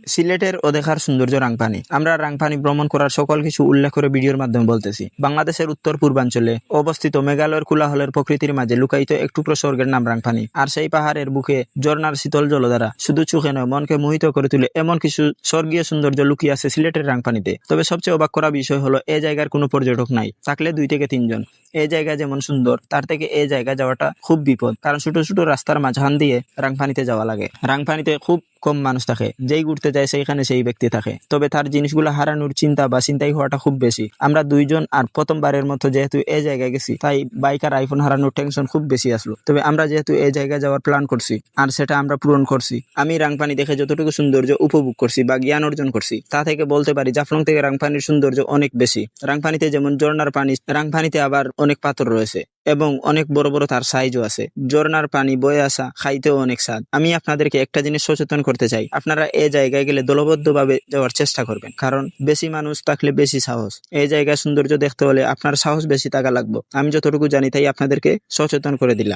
সিলেটের অদেখার সৌন্দর্য রাংপানি। আমরা রাংপানি ভ্রমণ করার সকল কিছু উল্লেখ করে ভিডিওর মাধ্যমে বলতেছি। বাংলাদেশের উত্তর পূর্বাঞ্চলে অবস্থিত মেঘালয়ের কোলাহলের প্রকৃতির মাঝে লুকায়িত এক টুকরো স্বর্গের নাম রাংপানি। আর সেই পাহাড়ের বুকে ঝর্ণার শীতল জলধারা শুধু চোখে নয়, মনকে মোহিত করে তুলে এমন কিছু স্বর্গীয় সৌন্দর্য লুকিয়ে আছে সিলেটের রাংপানিতে। তবে সবচেয়ে অবাক করা বিষয় হলো এই জায়গার কোনো পর্যটক নাই, থাকলে 2 থেকে 3 জন। এই জায়গা যেমন সুন্দর, তার থেকে এই জায়গা যাওয়াটা খুব বিপদ, কারণ ছোট ছোট রাস্তার মাঝখান দিয়ে রাংপানিতে যাওয়া লাগে। রাংপানিতে খুব কম মানুষ থাকে, যেই ঘুরতে যায় সেইখানে সেই ব্যক্তি থাকে, তবে তার জিনিসগুলো হারানোর চিন্তা বা চিন্তাই হওয়াটা খুব বেশি। আমরা 2 জন আর প্রথমবারের মতো যেহেতু এই জায়গায় গেছি, তাই বাইক আর আইফোন হারানোর টেনশন খুব বেশি আসলো। তবে আমরা যেহেতু এই জায়গায় যাওয়ার প্ল্যান করছি আর সেটা আমরা পূরণ করছি, আমি রাংপানি দেখে যতটুকু সৌন্দর্য উপভোগ করছি বা জ্ঞান অর্জন করছি, তা থেকে বলতে পারি জাফলং থেকে রাংপানির সৌন্দর্য অনেক বেশি। রাংপানিতে যেমন ঝর্ণার পানি, রাংপানিতে আবার অনেক পাথর রয়েছে এবং অনেক বড় বড় তার সাইজও আছে। ঝর্ণার পানি বয়ে আসা, খাইতেও অনেক স্বাদ। আমি আপনাদেরকে একটা জিনিস সচেতন করতে চাই, আপনারা এই জায়গায় গেলে দলবদ্ধভাবে যাওয়ার চেষ্টা করবেন, কারণ বেশি মানুষ থাকলে বেশি সাহস। এই জায়গায় সৌন্দর্য দেখতে হলে আপনার সাহস বেশি থাকা লাগবে। আমি যতটুকু জানি তাই আপনাদেরকে সচেতন করে দিলাম।